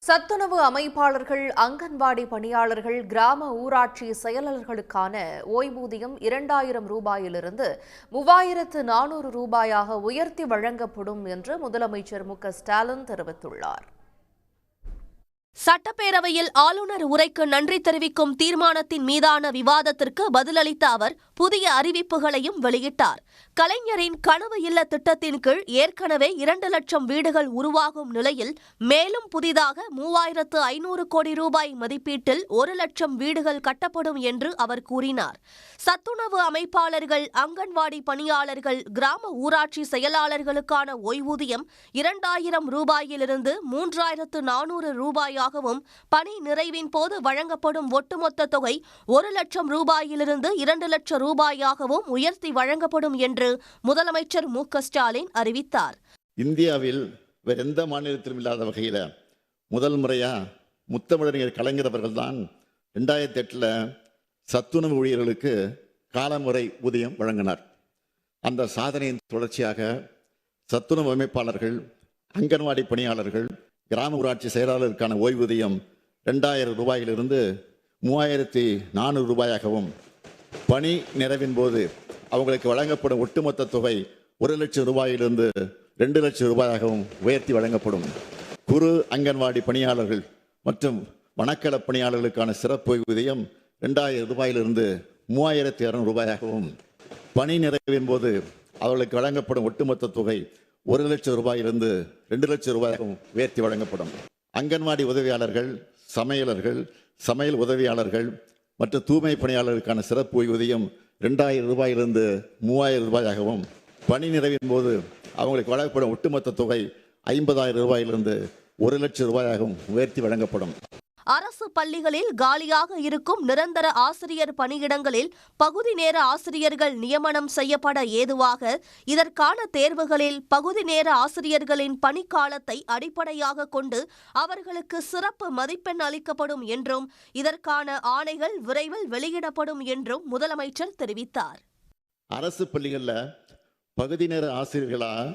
சத்துணவு அமைப்பாளர்கள், அங்கன்வாடி பணியாளர்கள், கிராம ஊராட்சி செயலாளர்களுக்கான ஓய்வூதியம் 2000 ரூபாயிலிருந்து 3400 ரூபாயாக உயர்த்தி வழங்கப்படும் என்று முதலமைச்சர் மு.க.ஸ்டாலின் தெரிவித்துள்ளார். சட்டப்பேரவையில் ஆளுநர் உரைக்கு நன்றி தெரிவிக்கும் தீர்மானத்தின் மீதான விவாதத்திற்கு பதிலளித்த அவர் புதிய அறிவிப்புகளையும் வெளியிட்டார். கலைஞரின் கனவு இல்ல திட்டத்தின் கீழ் ஏற்கனவே 2 லட்சம் வீடுகள் உருவாகும் நிலையில் மேலும் புதிதாக 3500 கோடி ரூபாய் மதிப்பீட்டில் 1 லட்சம் வீடுகள் கட்டப்படும் என்று அவர் கூறினார். சத்துணவு அமைப்பாளர்கள், அங்கன்வாடி பணியாளர்கள், கிராம ஊராட்சி செயலாளர்களுக்கான ஓய்வூதியம் 2000 ரூபாயிலிருந்து 3400 ரூபாயாகவும், பணி நிறைவின் போது வழங்கப்படும் ஒட்டுமொத்த தொகை 1 லட்சம் ரூபாயிலிருந்து 2 லட்சம் ரூபாயாகவும் உயர்த்தி வழங்கப்படும் என்று முதலமைச்சர் மு.க.ஸ்டாலின் அறிவித்தார். இந்தியாவில் வேற எந்த மாநிலத்திலும் இல்லாத வகையில் முதல் முறையா முத்தமிழறிஞர் கலைஞர் அவர்கள்தான் 2008 சத்துணவு ஊழியர்களுக்கு காலமுறை ஊதியம் வழங்கினார். அந்த சாதனையின் தொடர்ச்சியாக சத்துணவு அமைப்பாளர்கள், அங்கன்வாடி பணியாளர்கள், கிராம ஊராட்சி செயலாளருக்கான ஓய்வூதியம் 2000 ரூபாயிலிருந்து 3400 ரூபாயாகவும், பணி நிறைவின் போது அவங்களுக்கு வழங்கப்படும் ஒட்டுமொத்த தொகை 1 லட்சம் ரூபாயிலிருந்து 2 லட்சம் ரூபாயாகவும் உயர்த்தி வழங்கப்படும். குறு அங்கன்வாடி பணியாளர்கள் மற்றும் வனக்கள பணியாளர்களுக்கான சிறப்பு ஓய்வூதியம் 2000 ரூபாயிலிருந்து 3200 ரூபாயாகவும், பணி நிறைவின் போது அவர்களுக்கு வழங்கப்படும் ஒட்டுமொத்த தொகை 1 லட்சம் ரூபாயிலிருந்து 2 லட்சம் ரூபாயாகவும் உயர்த்தி வழங்கப்படும். அங்கன்வாடி உதவியாளர்கள், சமையலர்கள், சமையல் உதவியாளர்கள் மற்றும் தூய்மை பணியாளர்களுக்கான சிறப்பு ஓய்வூதியம் 2000 ரூபாயிலிருந்து 3000 ரூபாயாகவும், பணி நிறைவின் போது அவங்களுக்கு வழங்கப்படும் ஒட்டுமொத்த தொகை 50000 ரூபாயிலிருந்து 1 லட்சம் ரூபாயாகவும் உயர்த்தி வழங்கப்படும். அரசு பள்ளிகளில் காலியாக இருக்கும் நிரந்தர ஆசிரியர் பணியிடங்களில் பகுதி நேர ஆசிரியர்கள் நியமனம் செய்யப்பட ஏதுவாக இதற்கான தேர்வுகளில் பகுதி நேர ஆசிரியர்களின் பணிக்காலத்தை அடிப்படையாக கொண்டு அவர்களுக்கு சிறப்பு மதிப்பெண் அளிக்கப்படும் என்றும் இதற்கான ஆணைகள் விரைவில் வெளியிடப்படும் என்றும் முதலமைச்சர் தெரிவித்தார். அரசு பள்ளிகளில் பகுதி நேர ஆசிரியர்களாக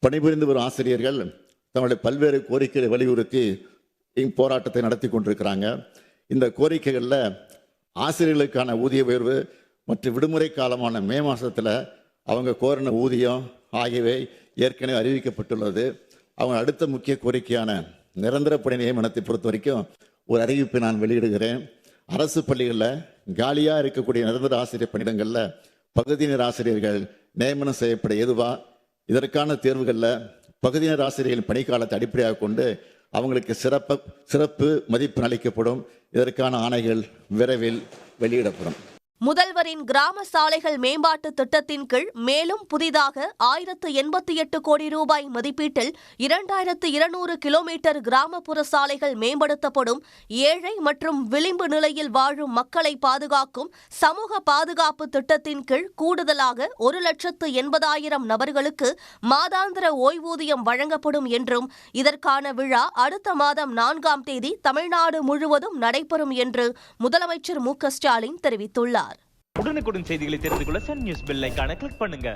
பணிபுரிந்து வரும் ஆசிரியர்கள் தங்களுடைய பல்வேறு கோரிக்கைகளை வலியுறுத்தி போராட்டத்தை நடத்தி கொண்டிருக்கிறாங்க. இந்த கோரிக்கைகளில் ஆசிரியர்களுக்கான ஊதிய உயர்வு மற்றும் விடுமுறை காலமான மே மாதத்தில் அவங்க கோரின ஊதியம் ஆகியவை ஏற்கனவே அறிவிக்கப்பட்டுள்ளது. அவங்க அடுத்த முக்கிய கோரிக்கையான நிரந்தர பணி நியமனத்தை பொறுத்த வரைக்கும் ஒரு அறிவிப்பை நான் வெளியிடுகிறேன். அரசு பள்ளிகளில் காலியாக இருக்கக்கூடிய நிரந்தர ஆசிரியர் பணியிடங்களில் பகுதி நேர ஆசிரியர்கள் நியமனம் செய்யப்பட ஏதுவா, இதற்கான தேர்வுகளில் பகுதி நேர ஆசிரியர்களின் பணிக்காலத்தை அடிப்படையாக கொண்டு அவங்களுக்கு சிறப்பு மதிப்பெண் அளிக்கப்படும். இதற்கான ஆணைகள் விரைவில் வெளியிடப்படும். முதல்வரின் கிராம சாலைகள் மேம்பாட்டு திட்டத்தின் கீழ் மேலும் புதிதாக 1088 கோடி ரூபாய் மதிப்பீட்டில் 2200 கிலோமீட்டர் கிராமப்புற சாலைகள் மேம்படுத்தப்படும். ஏழை மற்றும் விளிம்பு நிலையில் வாழும் மக்களை பாதுகாக்கும் சமூக பாதுகாப்பு திட்டத்தின் கீழ் கூடுதலாக 1,80,000 நபர்களுக்கு மாதாந்திர ஓய்வூதியம் வழங்கப்படும் என்றும் இதற்கான விழா அடுத்த மாதம் 4ஆம் தேதி தமிழ்நாடு முழுவதும் நடைபெறும் என்று முதலமைச்சர் மு.க.ஸ்டாலின் தெரிவித்துள்ளார். உடனுக்குடன் செய்திகளை தெரிந்து கொள்ள சன் நியூஸ் பெல் ஐகானை கிளிக் பண்ணுங்க.